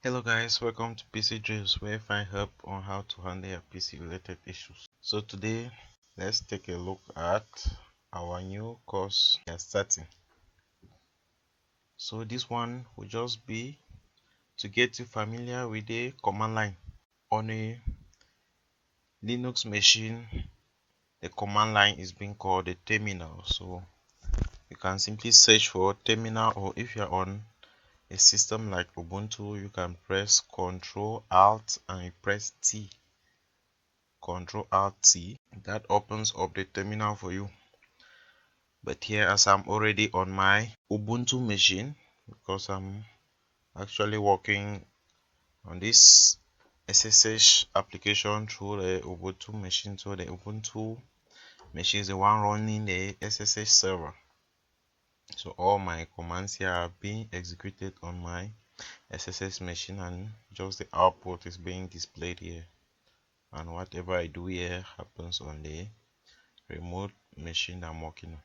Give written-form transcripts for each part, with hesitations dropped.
Hello guys, welcome to PC Drills where I find help on how to handle your PC related issues. So today, let's take a look at our new course we are starting. So this one will just be to get you familiar with the command line. On a Linux machine, the command line is being called a terminal. So you can simply search for terminal, or if you're on a system like Ubuntu, you can press Ctrl Alt and you press T. Ctrl Alt T, that opens up the terminal for you. But here, as I'm already on my Ubuntu machine, because I'm actually working on this SSH application through the Ubuntu machine, so the Ubuntu machine is the one running the SSH server. So all my commands here are being executed on my SSH machine, and just the output is being displayed here, and whatever I do here happens on the remote machine I'm working on.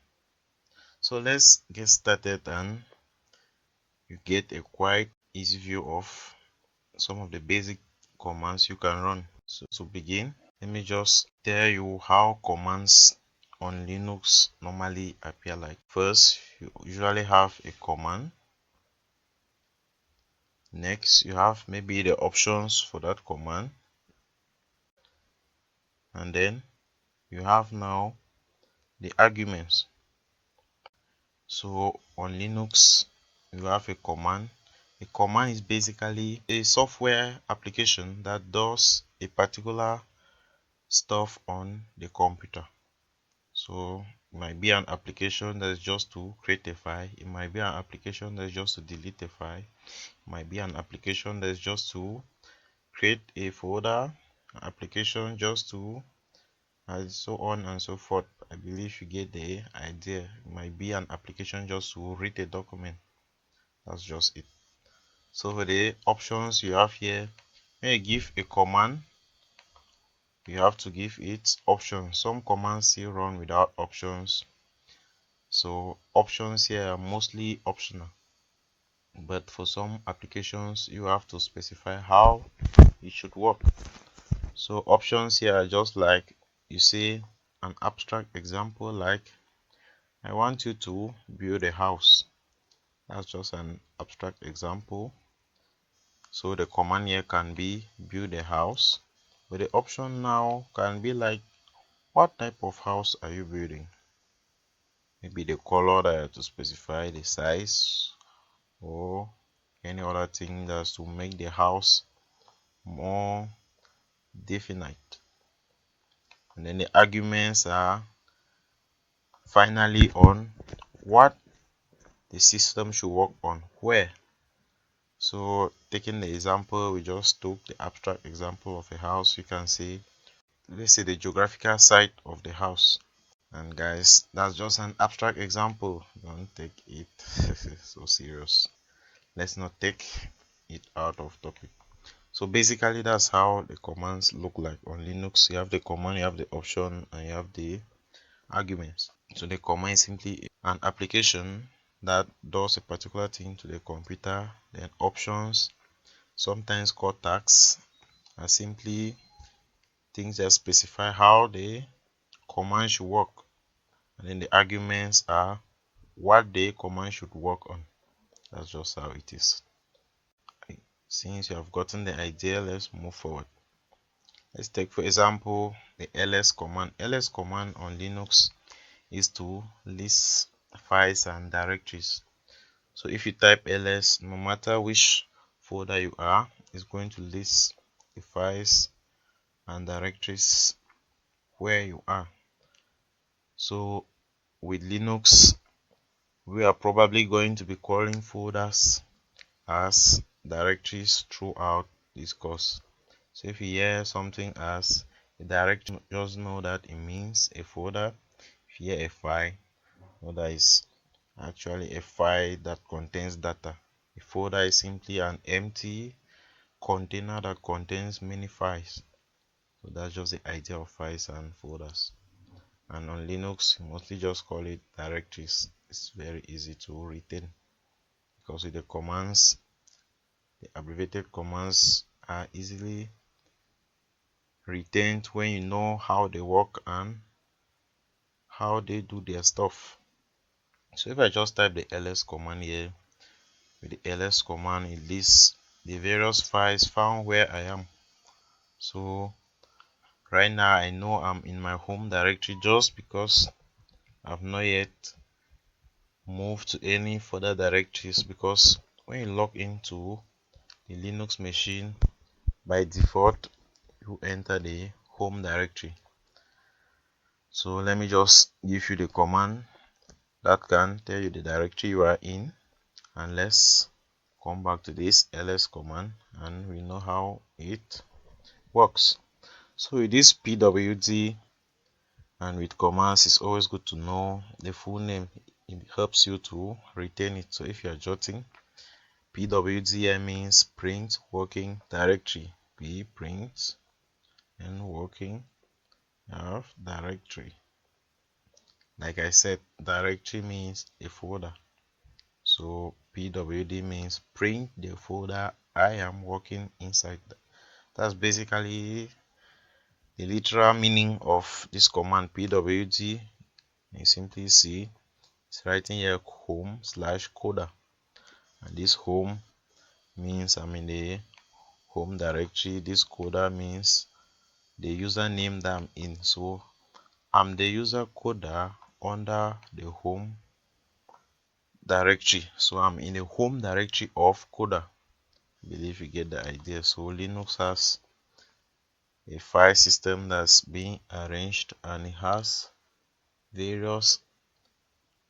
So let's get started, and you get a quite easy view of some of the basic commands you can run. So to begin, let me just tell you how commands on Linux normally appear like. First, you usually have a command. Next, you have maybe the options for that command. And then you have now the arguments. So on Linux, you have a command. A command is basically a software application that does a particular stuff on the computer. So it might be an application that's just to create a file. It might be an application that's just to delete a file. It might be an application that's just to create a folder. An application just to, and so on and so forth. I believe you get the idea. It might be an application just to read a document. That's just it. So for the options you have here, when you give a command, you have to give it options. Some commands still run without options, so options here are mostly optional, but for some applications you have to specify how it should work. So options here are just like, you see an abstract example like, I want you to build a house. That's just an abstract example. So the command here can be build a house, but the option now can be like, what type of house are you building? Maybe the color that you have to specify, the size, or any other thing that's to make the house more definite. And then the arguments are finally on what the system should work on, where. So taking the example we just took, the abstract example of a house, you can see, let's say, the geographical site of the house. And guys, that's just an abstract example, don't take it so serious. Let's not take it out of topic. So basically that's how the commands look like on Linux. You have the command, you have the option, and you have the arguments. So the command is simply an application that does a particular thing to the computer. Then options, sometimes called tags, are simply things that specify how the command should work. And then the arguments are what the command should work on. That's just how it is. Since you have gotten the idea, let's move forward. Let's take, for example, the ls command. Ls command on Linux is to list files and directories. So if you type ls, no matter which folder you are, it's going to list the files and directories where you are. So with Linux, we are probably going to be calling folders as directories throughout this course. So if you hear something as a directory, just know that it means a folder. If you hear a file, know that is actually a file that contains data. A folder is simply an empty container that contains many files. So that's just the idea of files and folders. And on Linux, you mostly just call it directories. It's very easy to retain because with the commands, The abbreviated commands are easily retained when you know how they work and how they do their stuff. So if I just type the ls command here, with the ls command it lists the various files found where I am. So right now I know I'm in my home directory just because I've not yet moved to any further directories, because when you log into the Linux machine, by default you enter the home directory. So let me just give you the command that can tell you the directory you are in, and let's come back to this ls command and we know how it works. So with this pwd and with commands, it's always good to know the full name. It helps you to retain it. So if you are jotting, pwd means print working directory, p print and working directory. Like I said, directory means a folder. So pwd means print the folder I am working inside. That's basically the literal meaning of this command pwd. You simply see it's writing here home/coda, and this home means I'm in the home directory. This coda means the username that I'm in. So I'm the user coder under the home directory. So I'm in the home directory of coda. I believe you get the idea. So Linux has a file system that's being arranged, and it has various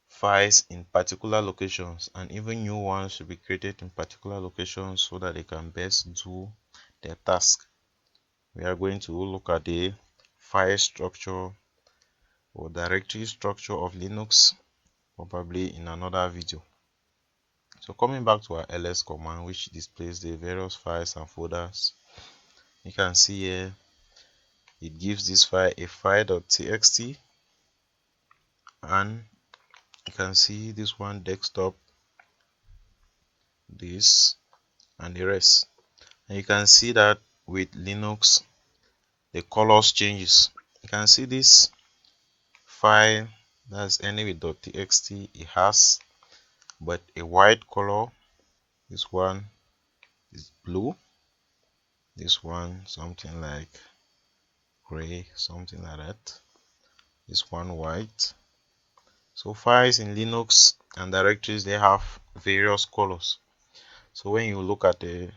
files in particular locations, and even new ones should be created in particular locations so that they can best do their task. We are going to look at the file structure or directory structure of Linux probably in another video. So coming back to our ls command, which displays the various files and folders, you can see here it gives this file a file.txt, and you can see this one desktop, this, and the rest. And you can see that with Linux the colors changes. You can see this file that's ending with .txt, it has but a white color. This one is blue, this one something like gray, something like that, this one white. So files in Linux and directories, they have various colors. So when you look at a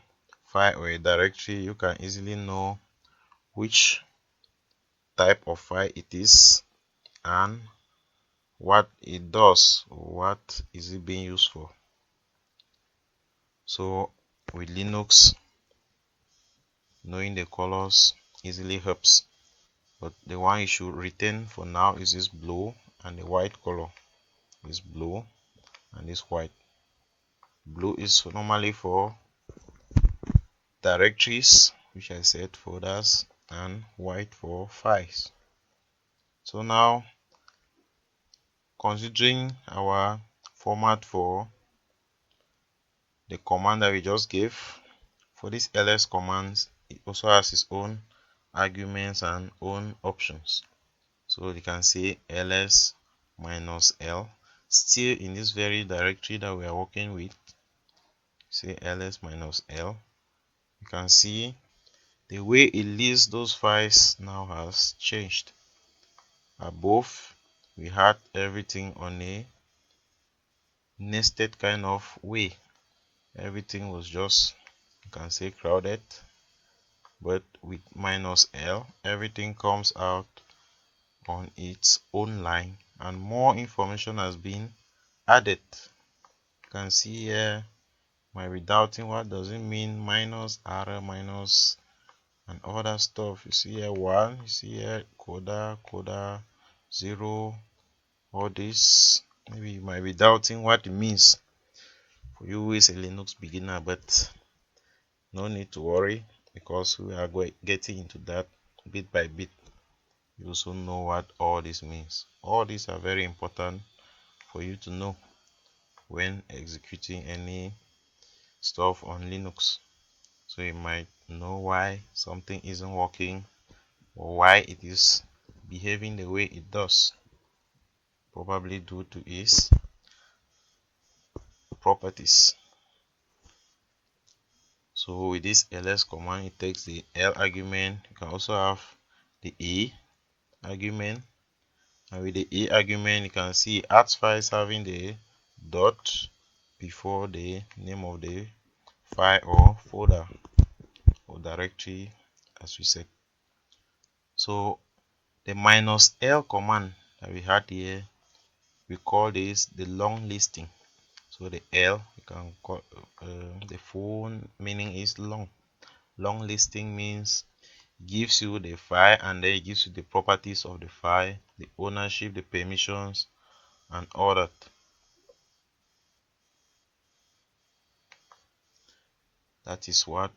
file or a directory, you can easily know which type of file it is and what it does, what is it being used for. So with Linux, knowing the colors easily helps, but the one you should retain for now is this blue and the white color. This blue and this white. Blue is normally for directories, which I said folders, and white for files. So now, considering our format for the command that we just gave, for this ls commands, it also has its own arguments and own options. So you can say ls minus l, still in this very directory that we are working with. Say ls minus l. You can see the way it lists those files now has changed. Above, we had everything on a nested kind of way. Everything was just, you can say, crowded, but with minus l, everything comes out on its own line and more information has been added. You can see here, might be doubting what does it mean, minus, r minus, and other stuff. You see here 1, you see here coda 0, all this. Maybe you might be doubting what it means for you who is a Linux beginner, but no need to worry, because we are getting into that bit by bit. You also know what all this means. All these are very important for you to know when executing any stuff on Linux. So you might know why something isn't working or why it is behaving the way it does, probably due to its properties. So with this ls command, it takes the l argument. You can also have the a argument, and with the a argument you can see arts having the dot before the name of the file or folder or directory, as we said. So the -l command that we had here, we call this the long listing. So the L, you can call the full meaning is long. Long listing means gives you the file and then it gives you the properties of the file, the ownership, the permissions, and all that. That is what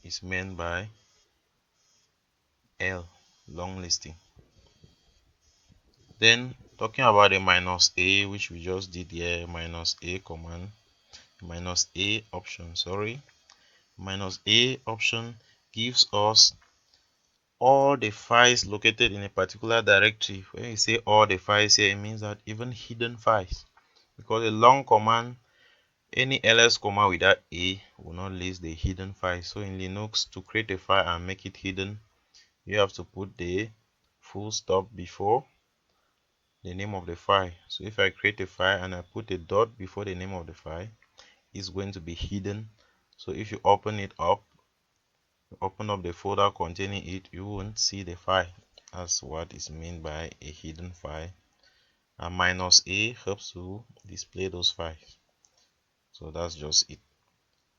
is meant by L, long listing. Then talking about the -a, which we just did here, -a command, -a option, sorry. -a option gives us all the files located in a particular directory. When you say all the files here, it means that even hidden files, because a long command, any ls command without a will not list the hidden files. So in Linux, to create a file and make it hidden, you have to put the full stop before the name of the file. So if I create a file and I put a dot before the name of the file, it's going to be hidden. So if you open it up, open up the folder containing it, you won't see the file. That's what is meant by a hidden file. And -a helps to display those files. So that's just it.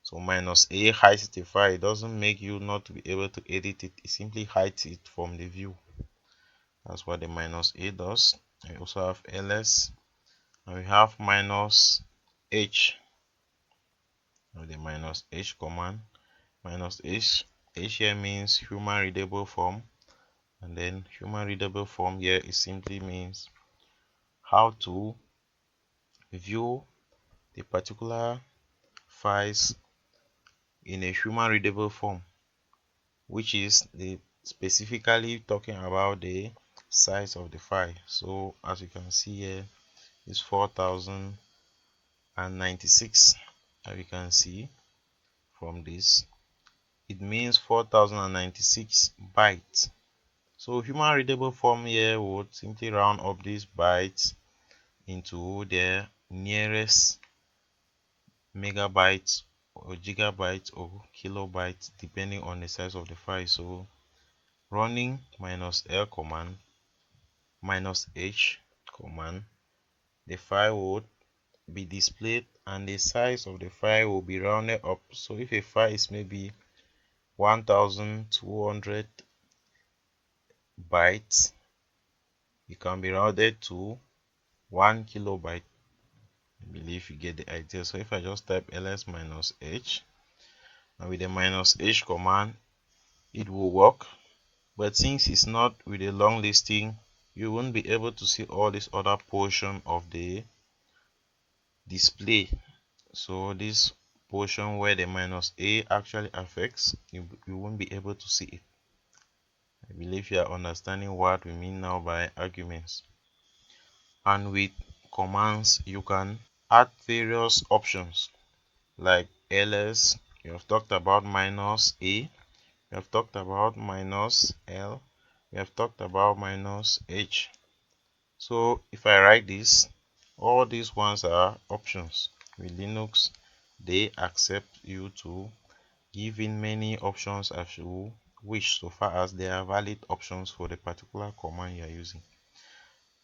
So -a hides the file. It doesn't make you not to be able to edit it. It simply hides it from the view. That's what the -a does. We also have ls, and we have -h. With the -h command, -h here means human readable form, and then human readable form here it simply means how to view the particular files in a human readable form, which is the specifically talking about the size of the file. So as you can see here, it's 4096, as you can see from this, it means 4096 bytes. So human readable form here would simply round up these bytes into their nearest megabytes or gigabytes or kilobytes, depending on the size of the file. So running -l command, -h command, the file would be displayed and the size of the file will be rounded up. So if a file is maybe 1200 bytes, it can be rounded to 1 kilobyte. I believe you get the idea. So if I just type ls -h, and with the -h command, it will work. But since it's not with a long listing, you won't be able to see all this other portion of the display. So this portion where the -a actually affects, you won't be able to see it. I believe you are understanding what we mean now by arguments. And with commands, you can add various options like ls. You have talked about -a. We have talked about -l. We have talked about -h. So if I write this, all these ones are options. With Linux, they accept you to give in many options as you wish, so far as they are valid options for the particular command you are using.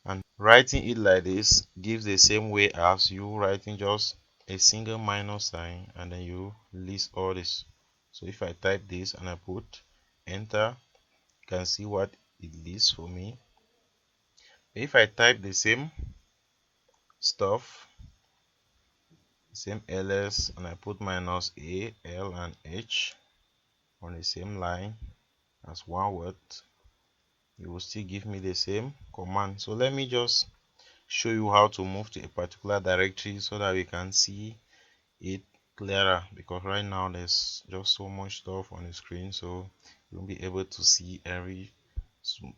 And writing it like this gives the same way as you writing just a single minus sign and then you list all this. So if I type this and I put enter, you can see what it lists for me. If I type the same stuff, same ls, and I put -a, l, and h on the same line as one word, it will still give me the same command. So let me just show you how to move to a particular directory so that we can see it clearer, because right now there's just so much stuff on the screen, so you won't be able to see every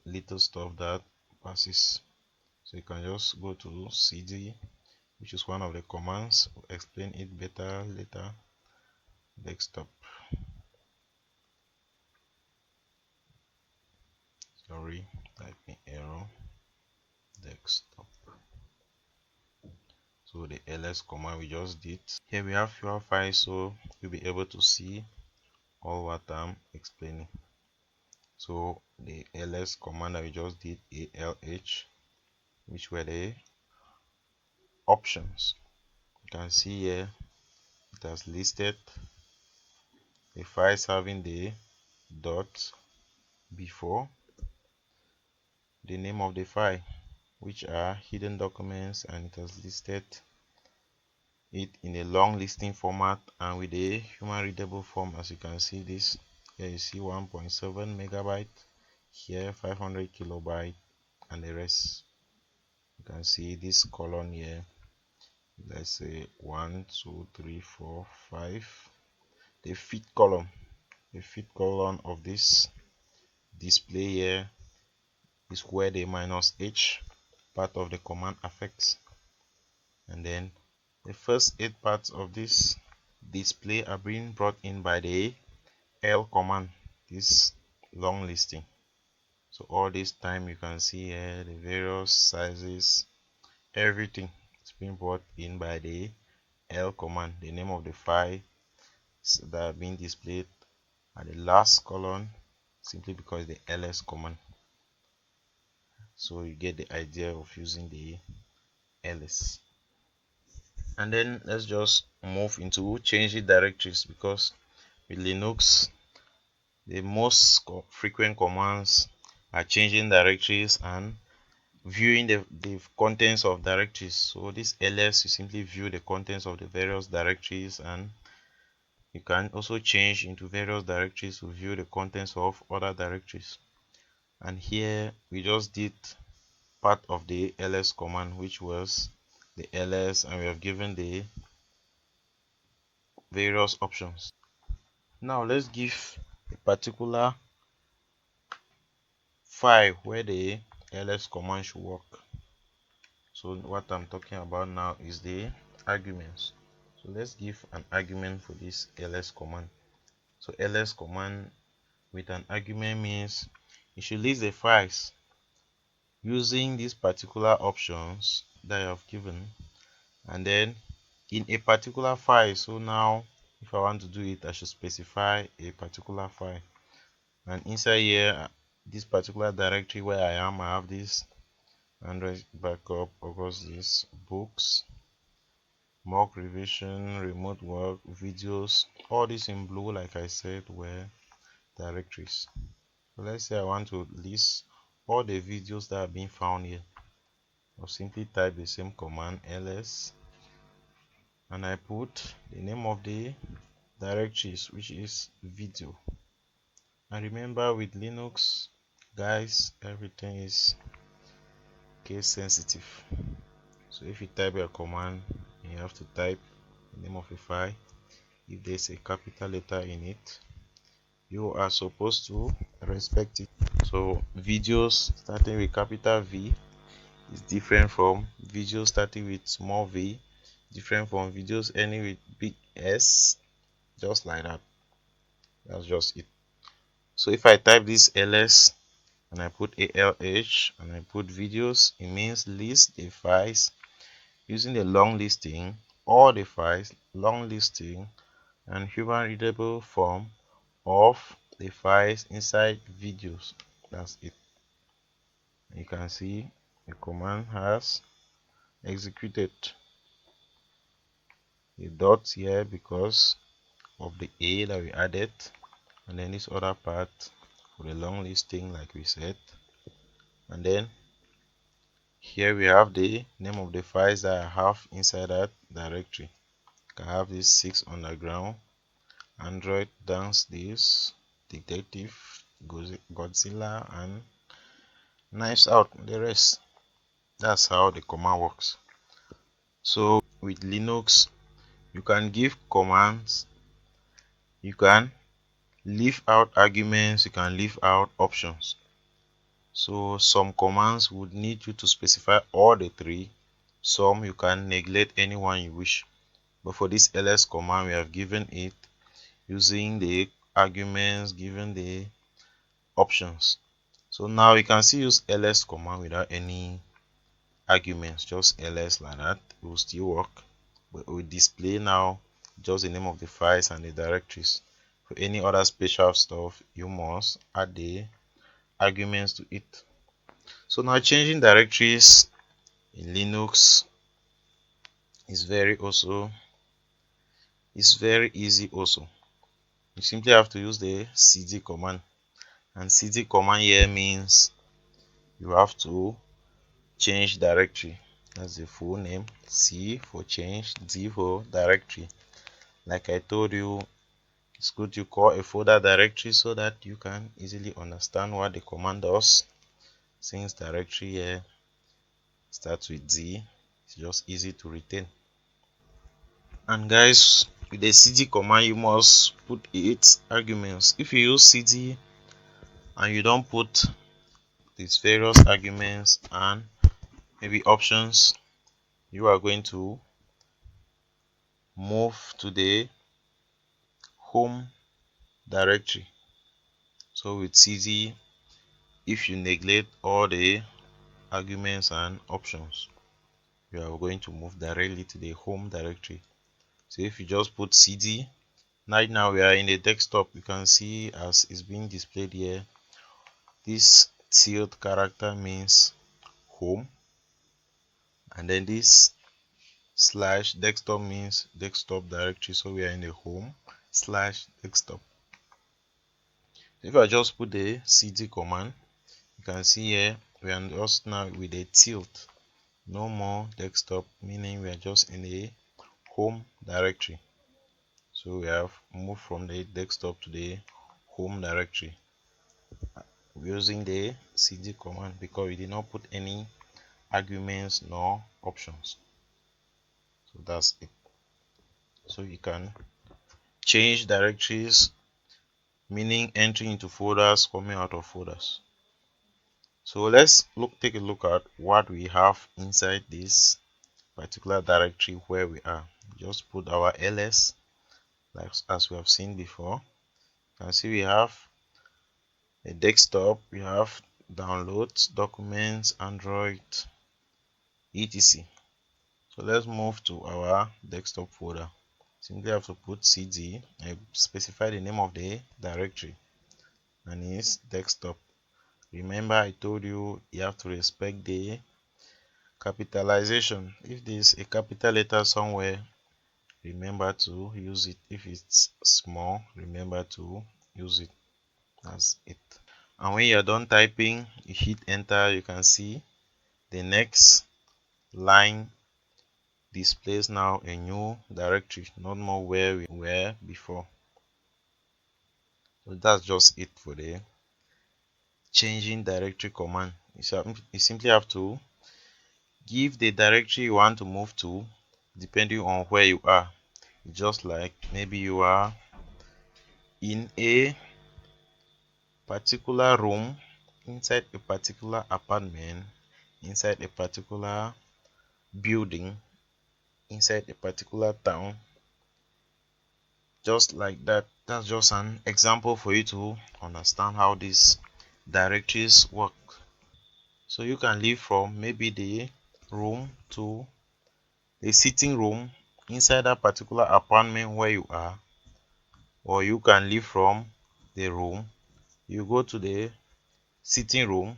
little stuff that passes. So you can just go to cd, which is one of the commands. We'll explain it better later. Desktop, sorry, typing error. Desktop. So the ls command we just did. Here we have your file, so you'll be able to see all what I'm explaining. So the ls command that we just did, alh, which were the options. You can see here it has listed the files having the dot before the name of the file, which are hidden documents, and it has listed it in a long listing format and with a human readable form. As you can see, this here you see 1.7 megabyte, here 500 kilobyte, and the rest. You can see this column here, let's say 1 2 3 4 5, the fifth column of this display here is where the -h part of the command affects, and then the first 8 parts of this display are being brought in by the L command, this long listing. So all this time you can see here the various sizes, everything is being brought in by the L command. The name of the file that are being displayed at the last column simply because the ls command. So you get the idea of using the ls. And then let's just move into changing directories, because with Linux the most frequent commands are changing directories and viewing the contents of directories. So this ls, you simply view the contents of the various directories, and you can also change into various directories to view the contents of other directories. And here we just did part of the ls command, which was the ls, and we have given the various options. Now let's give a particular file where the ls command should work. So what I'm talking about now is the arguments. So let's give an argument for this ls command. So ls command with an argument means you should list the files using these particular options that I have given, and then in a particular file. So now if I want to do it, I should specify a particular file, and inside here this particular directory where I am, I have this Android backup, of course this books, mock revision, remote work, videos. All this in blue, like I said, were directories. So let's say I want to list all the videos that have been found here. I'll simply type the same command ls, and I put the name of the directories, which is video. And remember, with Linux guys, everything is case sensitive. So if you type your command, you have to type the name of a file. If there's a capital letter in it, you are supposed to respect it. So videos starting with capital V is different from videos starting with small v, different from videos ending with big S, just like that. That's just it. So if I type this ls and I put alh and I put videos, it means list the files using the long listing, all the files, long listing, and human readable form of the files inside videos. That's it. You can see the command has executed. The dots here because of the a that we added, and then this other part for the long listing like we said, and then here we have the name of the files that I have inside that directory. I have this 6 underground, Android, dance this, detective, Godzilla, and knives out, the rest. That's how the command works. So with Linux You can give commands, you can leave out arguments, you can leave out options. So some commands would need you to specify all the three. Some you can neglect any one you wish. But for this ls command, we have given it using the arguments, given the options. So now you can still use ls command without any arguments, just ls like that. It will still work, but it will display now just the name of the files and the directories. For any other special stuff, you must add the arguments to it. So now changing directories in Linux is very easy also. You simply have to use the cd command, and cd command here means you have to change directory. That's the full name. C for change, D for directory. Like I told you, it's good you call a folder directory so that you can easily understand what the command does. Since directory here starts with D, it's just easy to retain. And guys, with the cd command, you must put its arguments. If you use cd and you don't put these various arguments and maybe options, you are going to move to the home directory. So with cd, if you neglect all the arguments and options, you are going to move directly to the home directory. So if you just put cd, right now we are in the desktop, you can see as it's being displayed here, this tilde character means home, and then this slash desktop means desktop directory. So we are in the home slash desktop. If I just put the cd command, you can see here we are just now with a tilde, no more desktop, meaning we are just in the home directory. So we have moved from the desktop to the home directory using the cd command because we did not put any arguments nor options. So that's it. So you can change directories, meaning entering into folders, coming out of folders. So let's take a look at what we have inside this particular directory where we are. Just put our ls, like as we have seen before. You can see we have a desktop, we have downloads, documents, Android, etc. So let's move to our desktop folder. Simply have to put cd and specify the name of the directory, and it's desktop. Remember I told you you have to respect the capitalization. If there's a capital letter somewhere, remember to use it. If it's small, remember to use it. That's it. And when you're done typing, you hit enter, you can see the next line displays now a new directory, not more where we were before. So that's just it for the changing directory command. You simply have to give the directory you want to move to depending on where you are. Just like maybe you are in a particular room, inside a particular apartment, inside a particular building, inside a particular town, just like that. That's just an example for you to understand how these directories work. So you can leave from maybe the room to the sitting room inside that particular apartment where you are, or you can leave from the room, you go to the sitting room,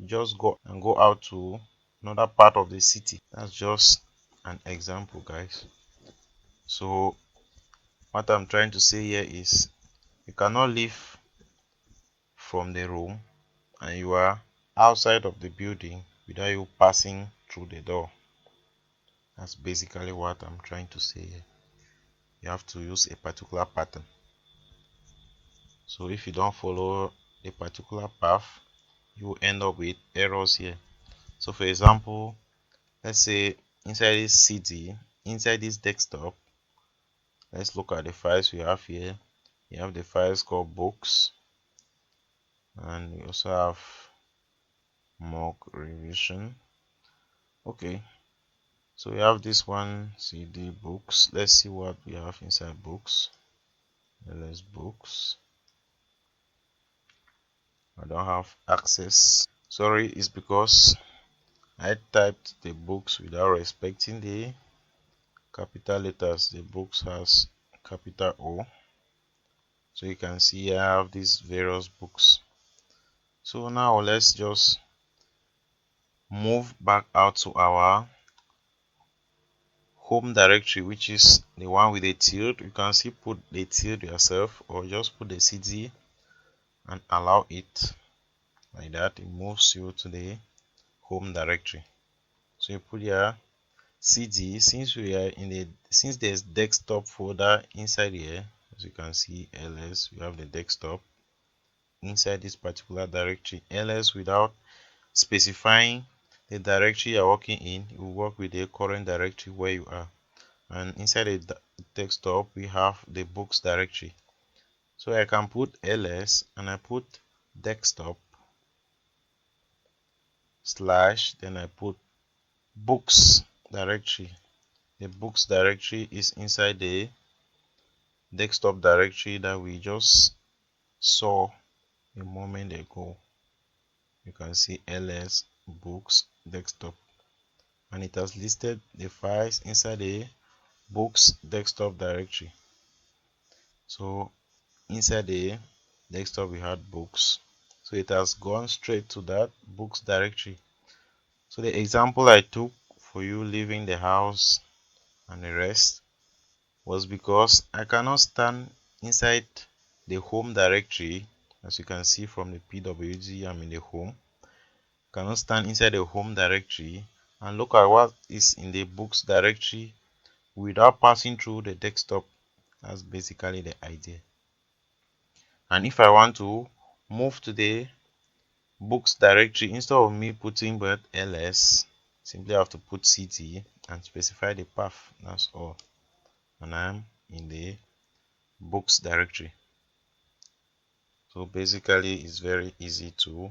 just go and go out to another part of the city. That's just an example, guys. So what I'm trying to say here is you cannot leave from the room and you are outside of the building without you passing through the door. That's basically what I'm trying to say here. You have to use a particular pattern. So if you don't follow a particular path, you will end up with errors here. So for example, let's say inside this cd, inside this desktop, Let's look at the files we have here. You have the files called books, and we also have mock revision. Okay, so we have this one cd books. Let's see what we have inside books. Ls books. I don't have access. Sorry, it's because I typed the books without respecting the capital letters. The books has capital O. So you can see I have these various books. So now let's just move back out to our home directory, which is the one with the tilde. You can see put the tilde yourself, or just put the cd and allow it like that. It moves you to the home directory. So you put here cd. Since we are in the since there's desktop folder inside here, as you can see ls, we have the desktop inside this particular directory. Ls, without specifying the directory you're working in, you will work with the current directory where you are. And inside the desktop we have the books directory. So I can put ls and I put desktop slash, then I put books directory. The books directory is inside the desktop directory that we just saw a moment ago. You can see ls books desktop, and it has listed the files inside the books desktop directory. So inside the desktop we had books, so it has gone straight to that books directory. So the example I took for you leaving the house and the rest was because I cannot stand inside the home directory. As you can see from the pwd, I'm in the home. Cannot stand inside the home directory and look at what is in the books directory without passing through the desktop. That's basically the idea. And if I want to move to the books directory, instead of me putting but ls, simply have to put cd and specify the path. That's all, and I'm in the books directory. So basically it's very easy to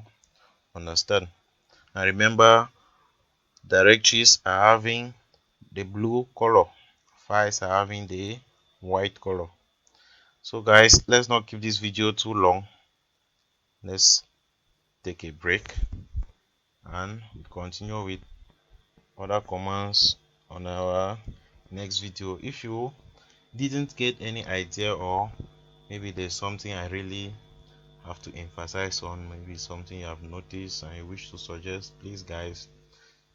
understand. And remember, directories are having the blue color, files are having the white color. So guys, let's not keep this video too long. Let's take a break and we continue with other commands on our next video. If you didn't get any idea, or maybe there's something I really have to emphasize on, maybe something you have noticed and you wish to suggest, please guys,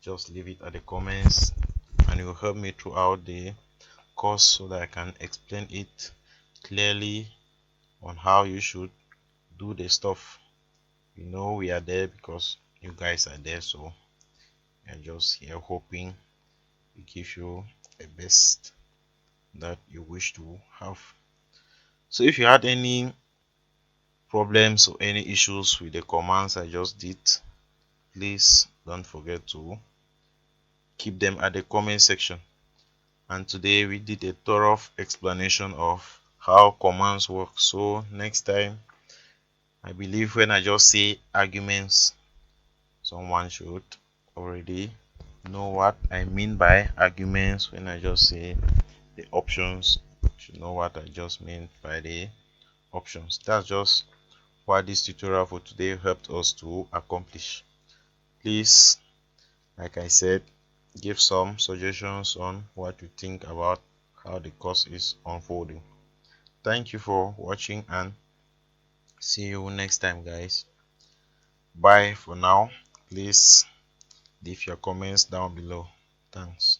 just leave it at the comments and it will help me throughout the course so that I can explain it clearly on how you should do the stuff. You know, we are there because you guys are there, so I'm just here hoping it gives you the best that you wish to have. So if you had any problems or any issues with the commands I just did, please don't forget to keep them at the comment section. And today we did a thorough explanation of how commands work. So next time, I believe when I just say arguments, someone should already know what I mean by arguments. When I just say the options, you should know what I just mean by the options. That's just what this tutorial for today helped us to accomplish. Please, like I said, give some suggestions on what you think about how the course is unfolding. Thank you for watching and see you next time, guys. Bye for now. Please leave your comments down below. Thanks.